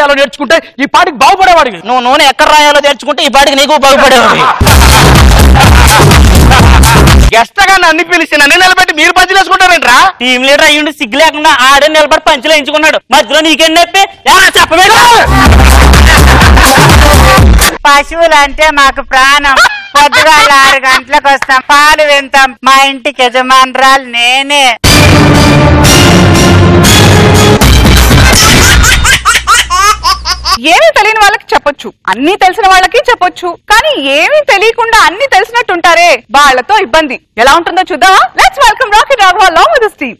రాయాలో నేర్చుకుంటే ఈ పాటికి బాగుపడేవాడివి. నువ్వు నూనె ఎక్కడ రాయాలో నేర్చుకుంటే ఈ పాటికి నీకు బాగుపడేవాడి. గెస్ట్ గా నన్ను పిలిచి నన్ను నిలబెట్టి మీరు పంచులు వేసుకుంటారంట్రా. టీమ్ లీడర్ అయ్యుండి సిగ్గు లేకుండా ఆడే నిలబడి పంచులు వేయించుకున్నాడు. మధ్యలో నీకేం చెప్పి చెప్పలేదు. పశువులు అంటే మాకు ప్రాణం. పొద్దుగాల 6 గంటలకు వస్తాం, పాలు వింటాం. మా ఇంటికి యజమానురాలు నేనే. ఏమీ తెలియని వాళ్ళకి చెప్పొచ్చు, అన్ని తెలిసిన వాళ్ళకి చెప్పొచ్చు. కానీ ఏమీ తెలియకుండా అన్ని తెలిసినట్టుంటారే, వాళ్ళతో ఇబ్బంది. ఎలా ఉంటుందో చూద్దామా? Let's welcome rocket Raghava along with his team.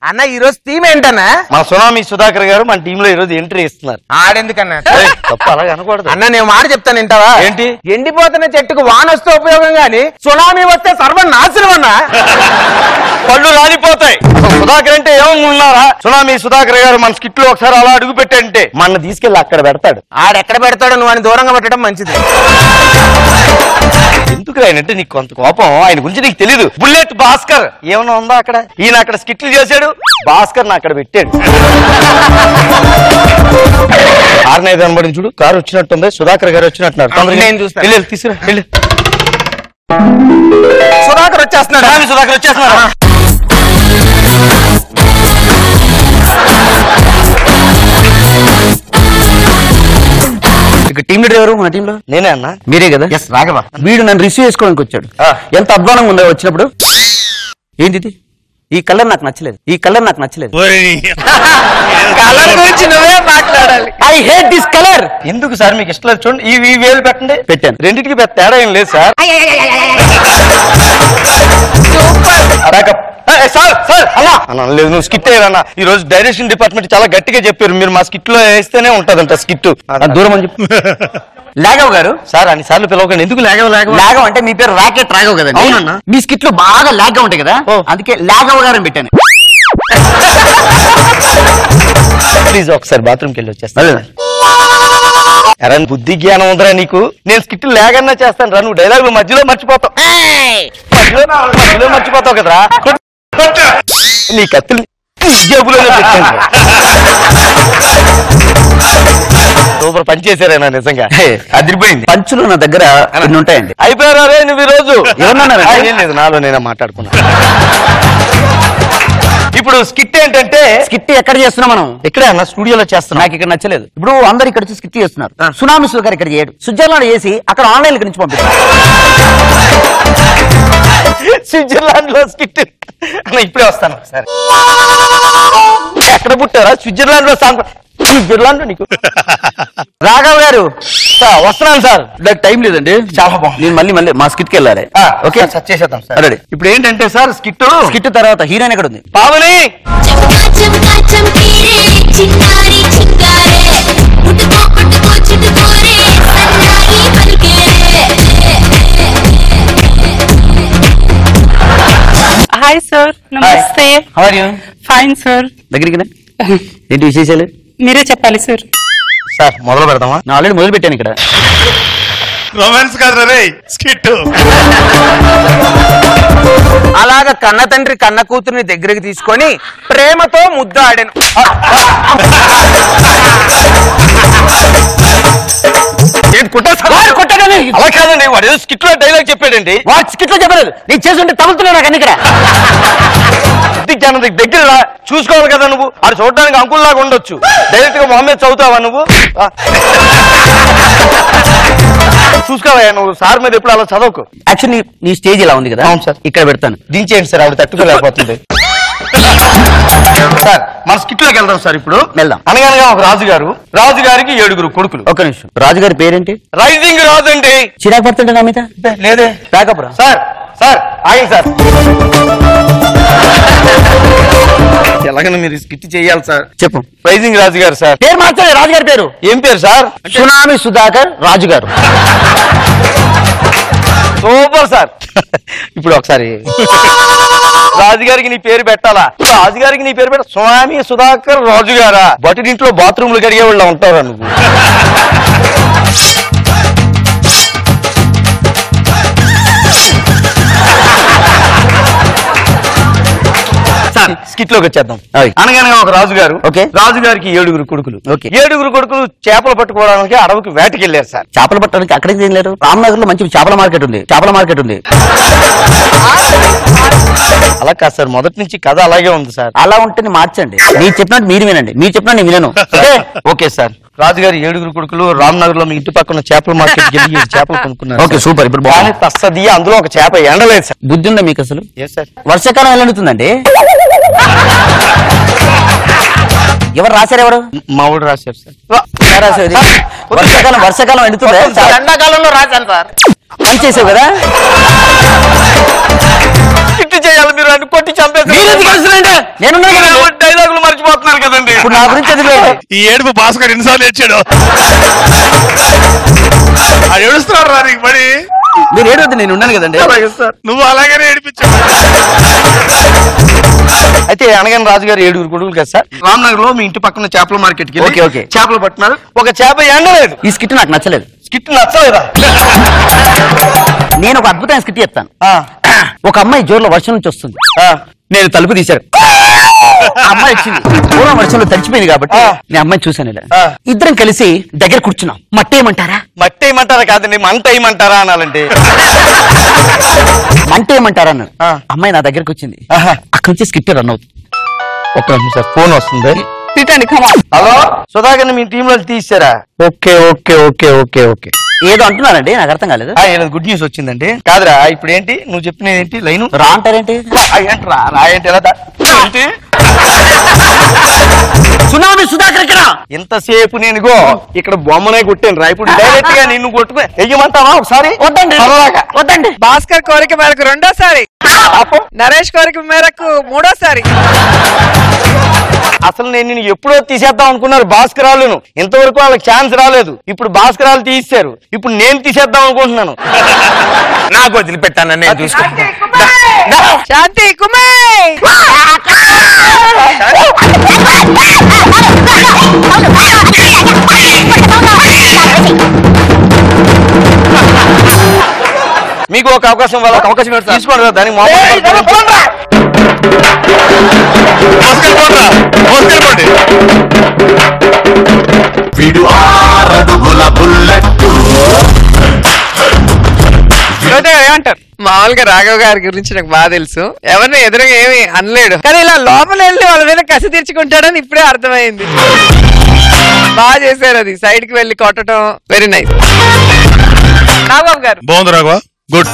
అన్న ఈ రోజు థీమ్ ఏంటన్నా? మా సునామీ సుధాకర్ గారు మన టీమ్ లో ఈ రోజు ఎంట్రీ ఇస్తున్నారు. ఆడెందుకన్నా? తప్ప అలాగే అనకూడదు అన్న నేను మాట చెప్తాను వింటావా? ఏంటి? ఎండిపోతున్న చెట్టుకు వాన వస్తే ఉపయోగం గాని సునామీ వస్తే సర్వనాశనం అన్నా. పళ్ళు రాలిపోతాయి. సుధాకర్ అంటే ఏమనుకున్నారా? సునామీ సుధాకర్ గారు మన స్కిట్ లో ఒకసారి అలా అడుగు పెట్టంటే మన తీసుకెళ్లి అక్కడ పెడతాడు. ఆడెక్కడ పెడతాడో నువ్వు అని దూరంగా పెట్టడం మంచిది. ఎందుకు ఆయనంటే నీకు కొంత కోపం. ఆయన గురించి నీకు తెలీదు. బుల్లెట్ భాస్కర్ ఏమన్నా ఉందా అక్కడ? ఈయన అక్కడ స్కిట్లు చేశాడు, భాస్కర్ అక్కడ పెట్టాడు. కారు కనబడింది చూడు, కారు వచ్చినట్టుంది. సుధాకర్ గారు వచ్చినట్టున్నారు. నేను చూస్తాను. తీసుకురా వెళ్ళి. సుధాకర్ వచ్చేస్తున్నాడు. సుధాకర్ వచ్చేస్తున్నాడు. టీమ్ లీడర్ ఎవరు మన టీంలో? నేనే అన్నా. మీరే కదా? ఎస్ రాఘవ. వీడు నన్ను రిసీవ్ చేసుకోవడానికి వచ్చాడు. ఎంత అధ్వానంగా ఉందో వచ్చినప్పుడు. ఏంటి ఈ కలర్ నాకు నచ్చలేదు, ఈ కలర్ నాకు నచ్చలేదు. కలర్ గురించి నువ్వే మాట్లాడాలి. I hate this colour. ఎందుకు సార్ మీకు ఇష్టం లేదు? చూడండి ఈ వేలు పెట్టండి. పెట్టాను. రెండింటికి పెద్ద తేడా ఏం లేదు సార్. లేదు నువ్వు స్కిట్ అయ్యారన్నా. ఈ రోజు డైరెక్షన్ డిపార్ట్మెంట్ చాలా గట్టిగా చెప్పారు, మీరు మా స్కిట్ లో వేస్తేనే ఉంటదంట స్కిట్. దూరం అని చెప్పి లాఘవ్ గారు సార్ అన్ని సార్లు పిలవకండి. ఎందుకు లాఘవ్? లాఘవ్ అంటే మీ పేరు రాకెట్ రాఘవ్ కదండి? అవునన్నా. మీ స్కిట్ లో బాగా లాగ్గా ఉంటాయి కదా, అందుకే లాఘవ్ గారు అని పెట్టాను. ప్లీజ్ ఒకసారి బాత్రూమ్కి వెళ్ళి వచ్చేస్తాను. ఎరా బుద్ధి జ్ఞానం ఉందిరా నీకు? నేను స్కిట్ లేగన్నా చేస్తాను రా, నువ్వు డైలాగ్ మధ్యలో మర్చిపోతావు. మధ్యలో మర్చిపోతావు కదరా. నీ కత్తులు జేబులోనే పెట్టాను. సూపర్ పని చేశారేనా? నిజంగా అదిరిపోయింది. పంచులు నా దగ్గర ఎన్ని ఉంటాయండి. అయిపోయారా రే నువ్వు ఈ రోజు? ఏమన్నా లేదు, నాలో నేనే మాట్లాడుకున్నా. ఇప్పుడు స్కిట్ ఏంటంటే, స్కిట్ ఎక్కడ చేస్తున్నాం మనం? ఇక్కడే అన్న స్టూడియోలో చేస్తున్నాం. నాకు ఇక్కడ నచ్చలేదు. ఇప్పుడు అందరు ఇక్కడ వచ్చి స్కిట్ చేస్తున్నారు. సునామీ గారు ఇక్కడ చేయడు, స్విట్జర్లాండ్ చేసి అక్కడ ఆన్లైన్ నుంచి పంపిస్తారు. స్విట్జర్లాండ్ లో స్కిట్ ఇప్పుడే వస్తాను. సరే ఎక్కడ పుట్టారా? స్విట్జర్లాండ్ లో సాంగ్. స్విట్జర్లాండ్ లో నీకు రాఘవ్ గారు వస్తున్నాను సార్. నాకు టైం లేదండి. చాలా బాగుంది. నేను మళ్ళీ మా స్కిట్ కి వెళ్ళాలి. ఓకే సెట్ చేసేద్దాం సార్. రెడీ. ఇప్పుడు ఏంటంటే సార్ స్కిట్ తర్వాత హీరోయిన్ ఎక్కడ ఉంది? పావని. హాయ్ సార్, నమస్తే. How are you? Fine sir. దగ్గరికి ఏంటి విశేషాలు? మీరే చెప్పాలి సార్. సార్ మొదలు పెడదామా? నేను ఆల్రెడీ మొదలు పెట్టాను ఇక్కడ. రొమాన్స్ కాదు రే స్కిట్. అలాగా కన్న తండ్రి కన్న కూతుర్ని దగ్గరికి తీసుకొని ప్రేమతో ముద్దు ఆడాను. అలా కాదండి, వాడు ఏదో స్కిట్ లో డైలాగ్ చెప్పాడండి. వాడు స్కిట్ లో చెప్పలేదు, నీకు చేస్తుంటే తగులుతున్నా నాకు అన్ని ఇక్కడ. దగ్గర చూసుకోవాలి కదా నువ్వు. అది చూడడానికి అంకుల్ లాగా ఉండొచ్చు, డైరెక్ట్ గా మొహమ్మద్ చదువుతావా నువ్వు? చూసుకోవా నువ్వు? సార్ మీద ఎప్పుడు అలా చదవకు. యాక్చువల్లీ నీ స్టేజ్ ఇలా ఉంది కదా. అవును సార్. ఇక్కడ పెడతాను. దించేయండి సార్, ఆవిడ తట్టుకోలేకపోతుంది. సార్ మన స్కిట్ లోకి వెళ్దాం సార్. ఇప్పుడు వెళ్దాం. అనగనగా ఒక రాజుగారికి 7 కొడుకులు. ఒక నిమిషం, రాజుగారి పేరేంటి? రైజింగ్ రాజు అండి. చిరాకు పడుతుంటే నా మీద? లేదే. రాకపురా. సార్ ఆగండి సార్. ఎలాగైనా మీరు స్కిట్ చేయాలి సార్. చెప్పు. రైజింగ్ రాజు గారు సార్. పేరు మార్చాలి. రాజుగారి పేరు ఏం పేరు సార్? సునామీ సుధాకర్ రాజుగారు. Super sir. ఇప్పుడు ఒకసారి రాజుగారికి నీ పేరు పెట్టాలా? రాజుగారికి నీ పేరు పెట్ట. సునామీ సుధాకర్ రాజుగారా? బట్టి ఇంట్లో బాత్రూమ్లు కడిగే వాళ్ళు ఉంటారా నువ్వు? స్కిట్ లోకి వచ్చేద్దాం. ఆయ్. అనగానే ఒక రాజుగారు, ఓకే. రాజుగారికి 7 కొడుకులు. ఓకే. 7 కొడుకులు చేపలు పట్టుకోవడానికి అడవికి వేటకి వెళ్ళారు సార్. చేపలు పట్టడానికి అక్కడికి తినలేరు. రామ్నగర్ లో మంచి చేపల మార్కెట్ ఉంది. అలా కాదు సార్, మొదటి నుంచి కథ అలాగే ఉంది సార్. అలా ఉంటే మార్చండి. మీరు చెప్పినట్టు మీరు వినండి, మీరు చెప్పినట్టు నేను వినను. Okay sir. రాజుగారి 7 కొడుకులు రామ్నగర్ లో మీ ఇంటి పక్కన చేపల మార్కెట్ వెళ్ళి 7 చేపలు కొనుక్కున్నారు. Okay, super. ఇప్పుడు కానీ తస్సది అందులో ఒక చేప ఎండలేదు సార్. బుద్ధి ఉందా మీకు అసలు? ఏ సార్? వర్షాకాలం ఎలా ఎండుతుందండి? ఎవరు రాశారు? ఎవరు మావుడు రాశారు సార్. ఎలా రాశారు? వర్షాకాలం ఎండుతుందా? ఎండాకాలంలో రాశాను సార్. పని చేసావు కదా. ఇట్టు చేయాలి మీరు అని కొట్టి చంపేసి నేను డైలాగులు మర్చిపోతున్నారు కదండి. ఇప్పుడు నా గురించి అది లేదు. ఈ ఏడుపు భాస్కర్ ఎన్నిసార్లు ఇచ్చాడు. అది ఏడుస్తున్నాడు రా నీకు మరి. మీరు ఏడవద్దు, నేను ఉన్నాను కదండి. నువ్వు అలాగనే ఏడిపించావు. అయితే అనగానే రాజుగారు 7 కొడుకులు కదా సార్. రామ్నగర్ లో మీ ఇంటి పక్కన చేపల మార్కెట్ కి ఓకే, ఓకే. చేపలు పట్టినారు. ఒక చేప ఎండలేదు. ఈ స్కిట్ నాకు నచ్చలేదు. స్కిట్ నచ్చలేదా? నేను ఒక అద్భుతమైన స్కిట్ చెప్తాను. ఒక అమ్మాయి జోరులో వర్షం నుంచి వస్తుంది. నేను తలుపు తీశాను. అమ్మాయి వచ్చింది. పూర్వం వర్షంలో తడిచిపోయింది కాబట్టి నేను అమ్మాయిని చూశాను. ఇలా ఇద్దరం కలిసి దగ్గర కూర్చున్నాం. మట్టి ఏమంటారా? మట్టి ఏమంటారా కాదండి, మంట ఏమంటారా అనాలంటే. మంట ఏమంటారా అన్నాను. అమ్మాయి నా దగ్గరకు వచ్చింది. అక్కడి నుంచి స్కిట్ రన్ అవుతుంది. ఒక నిమిషం సార్, ఫోన్ వస్తుంది. తిట్టండి, come on. Hello, Sudhakar me team లో తీసారా? Okay okay okay okay okay. ఏదో అంటున్నానండి, నాకు అర్థం కాలేదు. గుడ్ న్యూస్ వచ్చిందండి. కాదురా, ఇప్పుడు ఏంటి నువ్వు చెప్పిన ఏంటి లైన్? రా అంటారేంటి? రాయంటి ఎలా ఏంటి? సునామీ సుధాకర్ ఇక్కడ. ఇంతసేపు నేను ఇక్కడ బొమ్మనే కొట్టాను రా. ఇప్పుడు డైరెక్ట్ గా నిన్ను కొట్టుకు వెయ్యమంటావా ఒకసారి? వద్దండి. భాస్కర్ కోరిక మేరకు 2వ సారి, నరేష్ కోరిక మేరకు 3వ సారి. అసలు నేను నిన్ను ఎప్పుడో తీసేద్దాం అనుకున్నారు భాస్కరాలను. ఇంతవరకు వాళ్ళకి ఛాన్స్ రాలేదు. ఇప్పుడు భాస్కరాలు తీశారు. ఇప్పుడు నేను తీసేద్దాం అనుకుంటున్నాను. నాకు వదిలిపెట్టాను, నేను చూసుకుంటాను. శాంతి కుమే. మీకు ఒక అవకాశం, వాళ్ళకి అవకాశం తీసుకోండి కదా. దానికి ఏమంటారు? మామూలుగా రాఘవ్ గారి గురించి నాకు బాగా తెలుసు. ఎవరిని ఎదురుగా ఏమి అనలేడు, కానీ ఇలా లోపల వెళ్ళి వాళ్ళ మీద కసి తీర్చుకుంటాడని ఇప్పుడే అర్థమైంది. బాగా చేశారు అది. సైడ్ కి వెళ్ళి కొట్టడం వెరీ నైస్. రాఘవ్ గారు బాగుంది రాఘవ, గుడ్.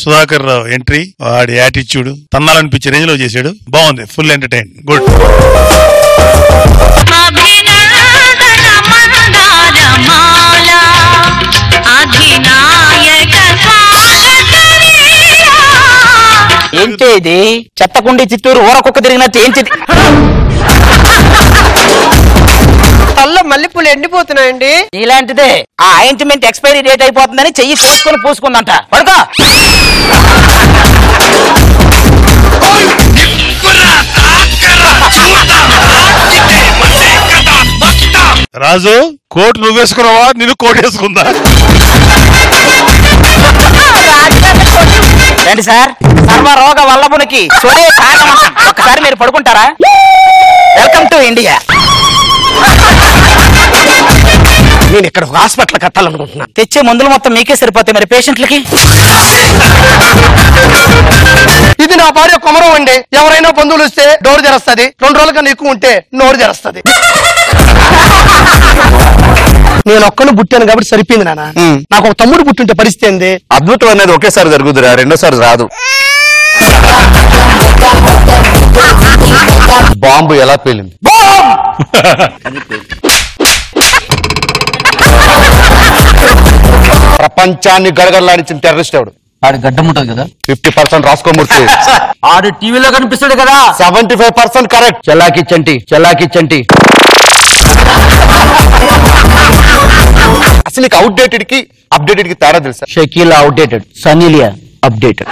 సుధాకర్ రావు ఎంట్రీ, వాడి యాటిట్యూడ్ తన్నాలనిపించే రేంజ్ లో చేశాడు. బాగుంది, ఫుల్ ఎంటర్టైన్, గుడ్. ఏంటి ఇది? చెత్తకుండి చిత్తూరు ఊరకొక్క తిరిగినట్టు ఏంటి? తల్లో మల్లెపూలు ఎండిపోతున్నాయండి. ఇలాంటిదే. ఆ ఆయింట్మెంట్ ఎక్స్పైరీ డేట్ అయిపోతుందని చెయ్యి తీసుకొని పూసుకుందంట. పడుకో. రాజు, కోట్ నువ్వేసుకున్నావా, నిన్ను కోట్ వేసుకుందా? రండి సార్. సర్వరోగ వల్లభునికి ఒకసారి మీరు పడుకుంటారా? Welcome to India. నేను ఇక్కడ హాస్పిటల్ కట్టాలనుకుంటున్నా. తెచ్చే మందులు మొత్తం మీకే సరిపోతాయి, మరి పేషెంట్లకి? ఇది నా భార్య కొమరం అండి. ఎవరైనా బంధువులు వస్తే డోర్ తెరస్తుంది. 2 రోజుల కన్నా ఎక్కువ ఉంటే నోరు తెరస్తుంది. నేను ఒక్కను పుట్టాను కాబట్టి సరిపోయింది నాన్న. నాకు ఒక తమ్ముడు పుట్టింటే పరిస్థితి ఏంది? అద్భుతం అనేది ఒకేసారి జరుగుతురా, రెండోసారి రాదు. బాంబు ఎలా పేలింది? ప్రపంచాన్ని గడగడలాడించిన టెర్రరిస్ట్ ఎవడు? ఆడి గడ్డం ఉంటుంది కదా. 50% రాసుకోమూర్తి. ఆడు టీవీలో కనిపిస్తాడు కదా. 75% కరెక్ట్. చలాకిచ్చంటి. అసలు నీకు అవుట్డేటెడ్ కి అప్డేటెడ్ కి తేడా తెలుసా? షకీలా అవుట్డేటెడ్, సనీలియా అప్డేటెడ్.